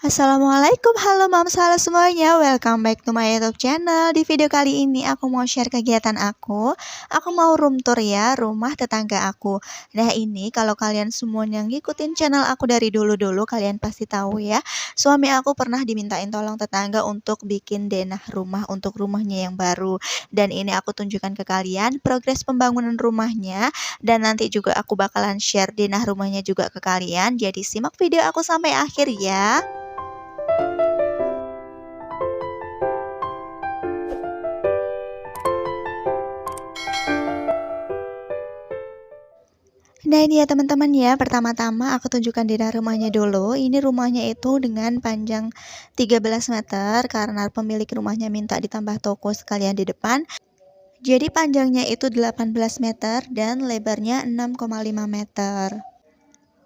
Assalamualaikum, halo moms, halo semuanya, welcome back to my YouTube channel. Di video kali ini aku mau share kegiatan aku mau room tour ya, rumah tetangga aku. Nah ini kalau kalian semuanya ngikutin channel aku dari dulu-dulu, kalian pasti tahu ya, suami aku pernah dimintain tolong tetangga untuk bikin denah rumah untuk rumahnya yang baru. Dan ini aku tunjukkan ke kalian progres pembangunan rumahnya, dan nanti juga aku bakalan share denah rumahnya juga ke kalian. Jadi simak video aku sampai akhir ya. Nah ini ya teman-teman ya, pertama-tama aku tunjukkan di dalam rumahnya dulu. Ini rumahnya itu dengan panjang 13 meter karena pemilik rumahnya minta ditambah toko sekalian di depan. Jadi panjangnya itu 18 meter dan lebarnya 6,5 meter.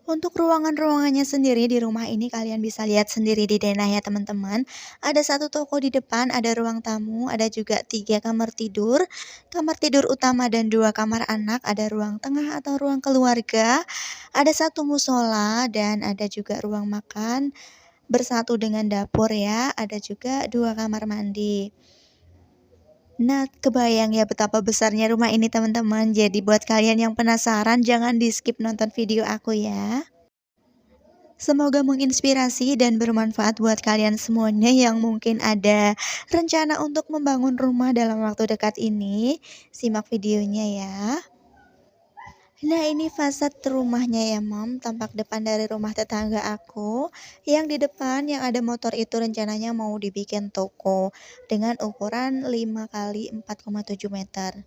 Untuk ruangan-ruangannya sendiri di rumah ini kalian bisa lihat sendiri di denah ya teman-teman. Ada satu toko di depan, ada ruang tamu, ada juga 3 kamar tidur utama dan 2 kamar anak, ada ruang tengah atau ruang keluarga, ada satu musola dan ada juga ruang makan bersatu dengan dapur ya, ada juga 2 kamar mandi. Nah, kebayang ya betapa besarnya rumah ini teman-teman. Jadi buat kalian yang penasaran jangan di skip nonton video aku ya. Semoga menginspirasi dan bermanfaat buat kalian semuanya yang mungkin ada rencana untuk membangun rumah dalam waktu dekat ini. Simak videonya ya. Nah ini fasad rumahnya ya mom, tampak depan dari rumah tetangga aku. Yang di depan yang ada motor itu rencananya mau dibikin toko dengan ukuran 5 kali 4,7 meter.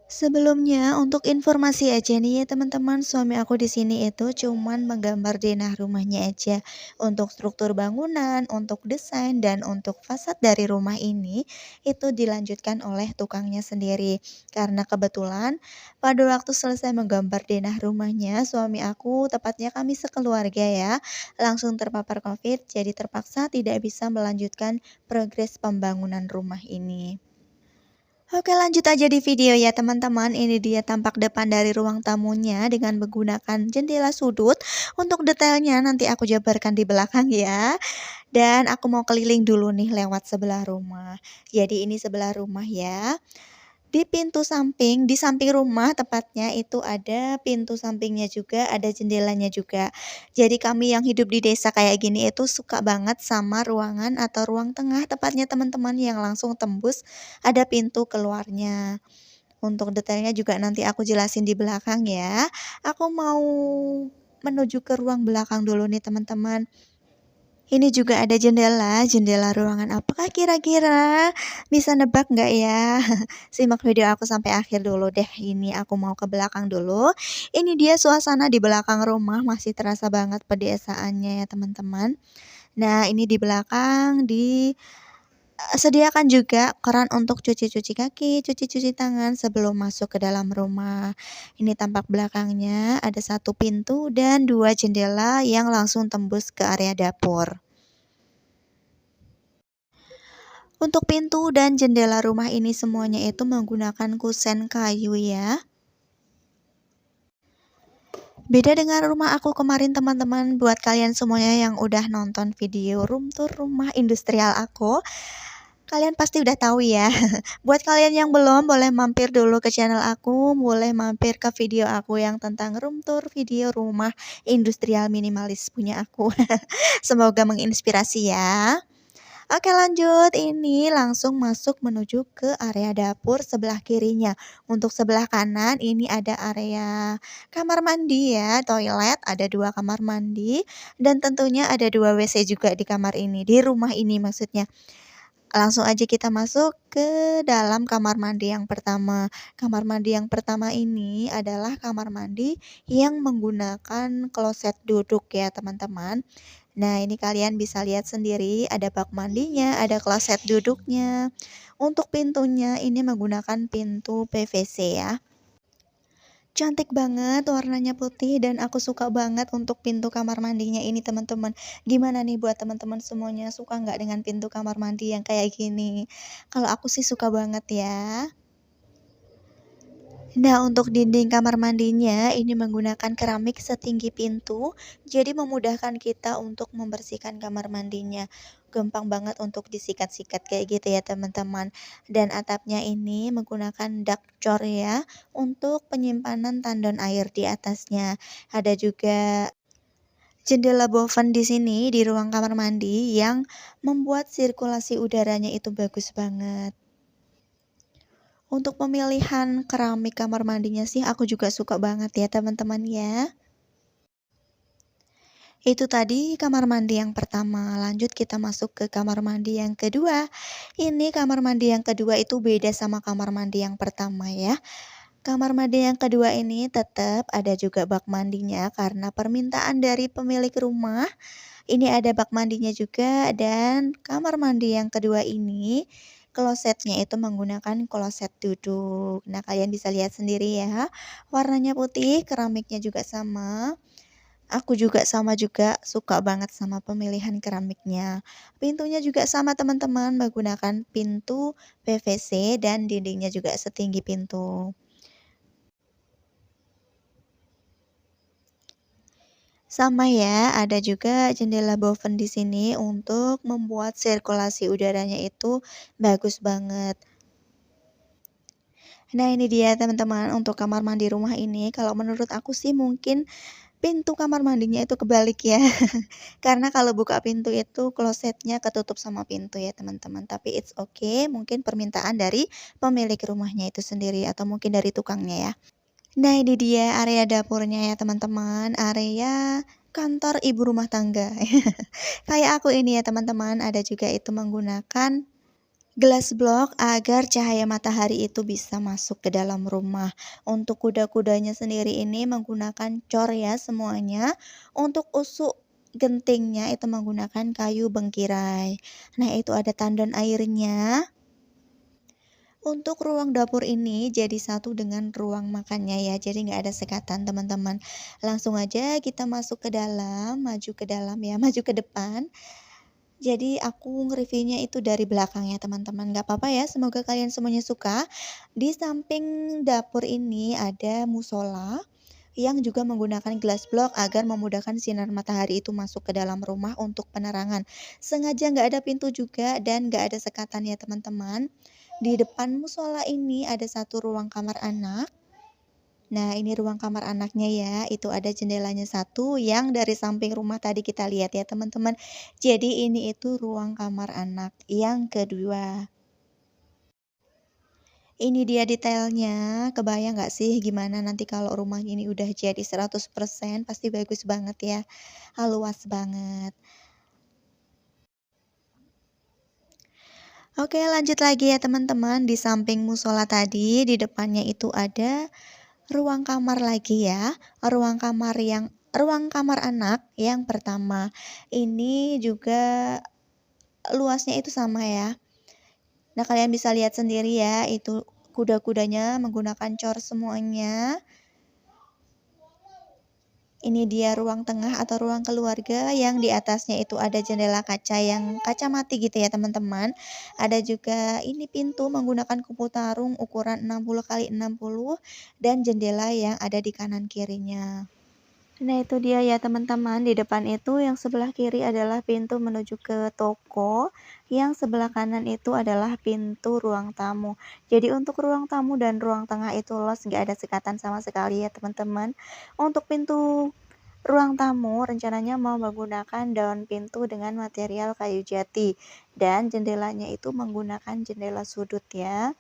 Sebelumnya, untuk informasi aja nih ya teman-teman, suami aku di sini itu cuman menggambar denah rumahnya aja. Untuk struktur bangunan, untuk desain, dan untuk fasad dari rumah ini, itu dilanjutkan oleh tukangnya sendiri. Karena kebetulan, pada waktu selesai menggambar denah rumahnya, suami aku, tepatnya kami sekeluarga ya, langsung terpapar COVID, jadi terpaksa tidak bisa melanjutkan progres pembangunan rumah ini. Oke lanjut aja di video ya teman-teman. Ini dia tampak depan dari ruang tamunya dengan menggunakan jendela sudut. Untuk detailnya nanti aku jabarkan di belakang ya. Dan aku mau keliling dulu nih lewat sebelah rumah. Jadi ini sebelah rumah ya. Di pintu samping, di samping rumah tepatnya itu ada pintu sampingnya juga, ada jendelanya juga. Jadi kami yang hidup di desa kayak gini itu suka banget sama ruangan atau ruang tengah tepatnya teman-teman yang langsung tembus ada pintu keluarnya. Untuk detailnya juga nanti aku jelasin di belakang ya. Aku mau menuju ke ruang belakang dulu nih teman-teman. Ini juga ada jendela, jendela ruangan apakah kira-kira? Bisa nebak nggak ya? Simak video aku sampai akhir dulu deh. Ini aku mau ke belakang dulu. Ini dia suasana di belakang rumah, masih terasa banget pedesaannya ya teman-teman. Nah, ini di belakang sediakan juga keran untuk cuci-cuci kaki, cuci-cuci tangan sebelum masuk ke dalam rumah. Ini tampak belakangnya ada satu pintu dan 2 jendela yang langsung tembus ke area dapur. Untuk pintu dan jendela rumah ini semuanya itu menggunakan kusen kayu ya. Beda dengan rumah aku kemarin teman-teman, buat kalian semuanya yang udah nonton video room tour rumah industrial aku, kalian pasti udah tahu ya. Buat kalian yang belum, boleh mampir dulu ke channel aku, boleh mampir ke video aku yang tentang room tour video rumah industrial minimalis punya aku. Semoga menginspirasi ya. Oke lanjut, ini langsung masuk menuju ke area dapur sebelah kirinya. Untuk sebelah kanan ini ada area kamar mandi ya, toilet, ada 2 kamar mandi, dan tentunya ada 2 WC juga di kamar ini, di rumah ini maksudnya. Langsung aja kita masuk ke dalam kamar mandi yang pertama. Kamar mandi yang pertama ini adalah kamar mandi yang menggunakan kloset duduk ya teman-teman. Nah ini kalian bisa lihat sendiri ada bak mandinya, ada kloset duduknya. Untuk pintunya ini menggunakan pintu PVC ya. Cantik banget, warnanya putih dan aku suka banget untuk pintu kamar mandinya ini teman-teman. Gimana nih buat teman-teman semuanya, suka nggak dengan pintu kamar mandi yang kayak gini? Kalau aku sih suka banget ya. Nah, untuk dinding kamar mandinya ini menggunakan keramik setinggi pintu, jadi memudahkan kita untuk membersihkan kamar mandinya. Gampang banget untuk disikat-sikat kayak gitu ya, teman-teman. Dan atapnya ini menggunakan dak cor ya untuk penyimpanan tandon air di atasnya. Ada juga jendela boven di sini di ruang kamar mandi yang membuat sirkulasi udaranya itu bagus banget. Untuk pemilihan keramik kamar mandinya sih aku juga suka banget ya teman-teman ya. Itu tadi kamar mandi yang pertama, lanjut kita masuk ke kamar mandi yang kedua. Ini kamar mandi yang kedua itu beda sama kamar mandi yang pertama ya. Kamar mandi yang kedua ini tetap ada juga bak mandinya karena permintaan dari pemilik rumah. Ini ada bak mandinya juga dan kamar mandi yang kedua ini klosetnya itu menggunakan kloset duduk. Nah, kalian bisa lihat sendiri ya. Warnanya putih, keramiknya juga sama. Aku juga sama juga suka banget sama pemilihan keramiknya. Pintunya juga sama teman-teman, menggunakan pintu PVC dan dindingnya juga setinggi pintu. Sama ya, ada juga jendela boven di sini untuk membuat sirkulasi udaranya itu bagus banget. Nah, ini dia teman-teman untuk kamar mandi rumah ini. Kalau menurut aku sih mungkin pintu kamar mandinya itu kebalik ya. Karena kalau buka pintu itu klosetnya ketutup sama pintu ya teman-teman. Tapi it's okay, mungkin permintaan dari pemilik rumahnya itu sendiri atau mungkin dari tukangnya ya. Nah, ini dia area dapurnya ya teman-teman, area kantor ibu rumah tangga. Kayak aku ini ya teman-teman, ada juga itu menggunakan gelas blok agar cahaya matahari itu bisa masuk ke dalam rumah. Untuk kuda-kudanya sendiri ini menggunakan cor ya semuanya. Untuk usuk gentingnya itu menggunakan kayu bengkirai. Nah, itu ada tandon airnya. Untuk ruang dapur ini jadi satu dengan ruang makannya ya, jadi nggak ada sekatan teman-teman. Langsung aja kita masuk ke dalam, maju ke dalam ya, maju ke depan. Jadi aku nge-reviewnya itu dari belakang ya teman-teman, nggak apa-apa ya, semoga kalian semuanya suka. Di samping dapur ini ada musola yang juga menggunakan gelas blok agar memudahkan sinar matahari itu masuk ke dalam rumah untuk penerangan. Sengaja nggak ada pintu juga dan nggak ada sekatan ya teman-teman. Di depan musola ini ada satu ruang kamar anak. Nah, ini ruang kamar anaknya ya. Itu ada jendelanya satu yang dari samping rumah tadi kita lihat ya, teman-teman. Jadi ini itu ruang kamar anak yang kedua. Ini dia detailnya. Kebayang nggak sih gimana nanti kalau rumahnya ini udah jadi 100% pasti bagus banget ya. Luas banget. Oke, lanjut lagi ya teman-teman. Di samping musola tadi, di depannya itu ada ruang kamar lagi ya, ruang kamar anak yang pertama. Ini juga luasnya itu sama ya. Nah, kalian bisa lihat sendiri ya, itu kuda-kudanya menggunakan cor semuanya. Ini dia ruang tengah atau ruang keluarga yang di atasnya itu ada jendela kaca yang kaca mati gitu ya, teman-teman. Ada juga ini pintu menggunakan kupu tarung ukuran 60 kali 60 dan jendela yang ada di kanan kirinya. Nah, itu dia ya teman-teman, di depan itu yang sebelah kiri adalah pintu menuju ke toko, yang sebelah kanan itu adalah pintu ruang tamu. Jadi untuk ruang tamu dan ruang tengah itu los, nggak ada sekatan sama sekali ya teman-teman. Untuk pintu ruang tamu rencananya mau menggunakan daun pintu dengan material kayu jati dan jendelanya itu menggunakan jendela sudut ya.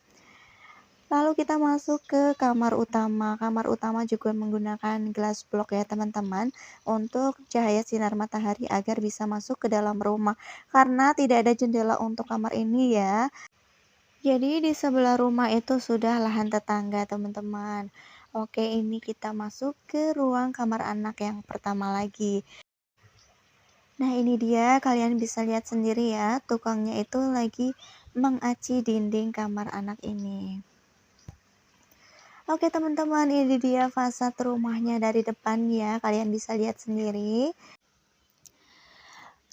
Lalu kita masuk ke kamar utama. Kamar utama juga menggunakan gelas blok ya teman-teman untuk cahaya sinar matahari agar bisa masuk ke dalam rumah. Karena tidak ada jendela untuk kamar ini ya. Jadi di sebelah rumah itu sudah lahan tetangga teman-teman. Oke, ini kita masuk ke ruang kamar anak yang pertama lagi. Nah, ini dia kalian bisa lihat sendiri ya, tukangnya itu lagi mengaci dinding kamar anak ini. Oke teman-teman, ini dia fasad rumahnya dari depan ya, kalian bisa lihat sendiri.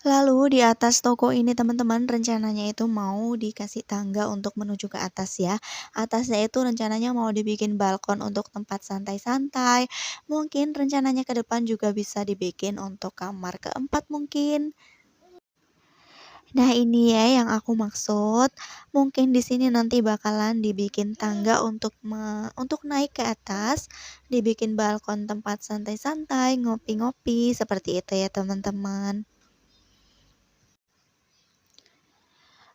Lalu di atas toko ini teman-teman rencananya itu mau dikasih tangga untuk menuju ke atas ya. Atasnya itu rencananya mau dibikin balkon untuk tempat santai-santai. Mungkin rencananya ke depan juga bisa dibikin untuk kamar keempat mungkin. Nah, ini ya yang aku maksud. Mungkin di sini nanti bakalan dibikin tangga untuk naik ke atas, dibikin balkon tempat santai-santai, ngopi-ngopi, seperti itu ya teman-teman.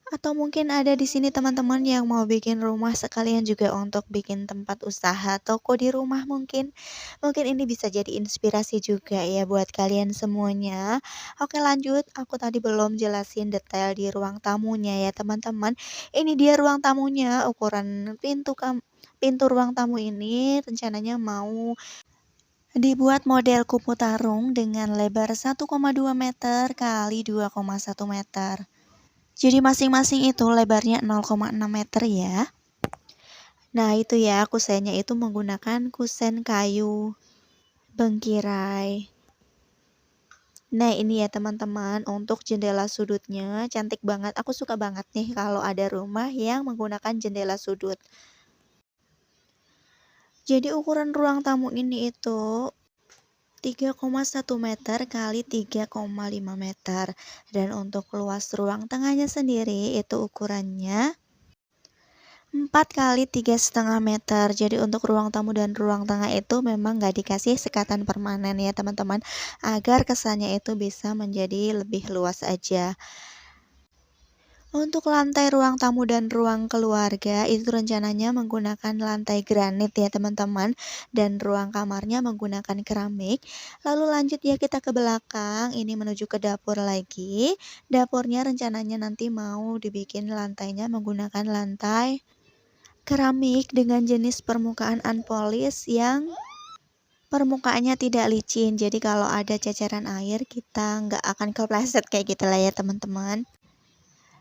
Atau mungkin ada di sini teman-teman yang mau bikin rumah sekalian juga untuk bikin tempat usaha toko di rumah mungkin. Mungkin ini bisa jadi inspirasi juga ya buat kalian semuanya. Oke lanjut, aku tadi belum jelasin detail di ruang tamunya ya teman-teman. Ini dia ruang tamunya, ukuran pintu ruang tamu ini rencananya mau dibuat model kupu tarung dengan lebar 1,2 meter kali 2,1 meter. Jadi masing-masing itu lebarnya 0,6 meter ya. Nah itu ya kusennya itu menggunakan kusen kayu bengkirai. Nah ini ya teman-teman untuk jendela sudutnya cantik banget. Aku suka banget nih kalau ada rumah yang menggunakan jendela sudut. Jadi ukuran ruang tamu ini itu 3,1 meter kali 3,5 meter. Dan untuk luas ruang tengahnya sendiri itu ukurannya 4 kali 3,5 meter. Jadi untuk ruang tamu dan ruang tengah itu memang nggak dikasih sekatan permanen ya teman-teman, agar kesannya itu bisa menjadi lebih luas aja. Untuk lantai ruang tamu dan ruang keluarga itu rencananya menggunakan lantai granit ya teman-teman, dan ruang kamarnya menggunakan keramik. Lalu lanjut ya kita ke belakang, ini menuju ke dapur lagi. Dapurnya rencananya nanti mau dibikin lantainya menggunakan lantai keramik dengan jenis permukaan unpolished yang permukaannya tidak licin. Jadi kalau ada ceceran air kita nggak akan kepleset kayak gitu lah ya teman-teman.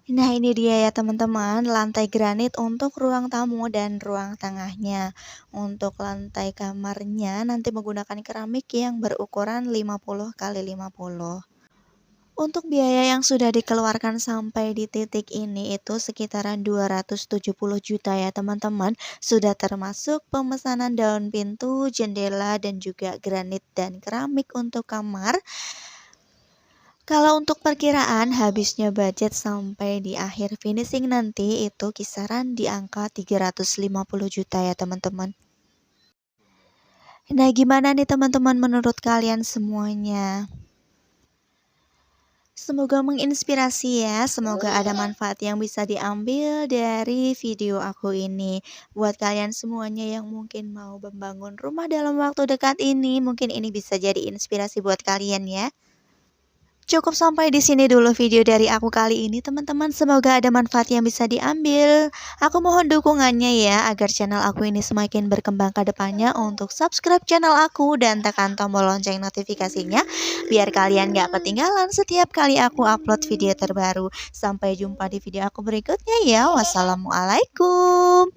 Nah ini dia ya teman-teman, lantai granit untuk ruang tamu dan ruang tengahnya. Untuk lantai kamarnya nanti menggunakan keramik yang berukuran 50 kali 50. Untuk biaya yang sudah dikeluarkan sampai di titik ini itu sekitaran 270 juta ya teman-teman. Sudah termasuk pemesanan daun pintu, jendela, dan juga granit dan keramik untuk kamar. Kalau untuk perkiraan habisnya budget sampai di akhir finishing nanti itu kisaran di angka 350 juta ya teman-teman. Nah gimana nih teman-teman menurut kalian semuanya? Semoga menginspirasi ya, semoga ada manfaat yang bisa diambil dari video aku ini. Buat kalian semuanya yang mungkin mau membangun rumah dalam waktu dekat ini, mungkin ini bisa jadi inspirasi buat kalian ya. Cukup sampai di sini dulu video dari aku kali ini teman-teman. Semoga ada manfaat yang bisa diambil. Aku mohon dukungannya ya agar channel aku ini semakin berkembang ke depannya. Untuk subscribe channel aku dan tekan tombol lonceng notifikasinya biar kalian gak ketinggalan setiap kali aku upload video terbaru. Sampai jumpa di video aku berikutnya ya. Wassalamualaikum.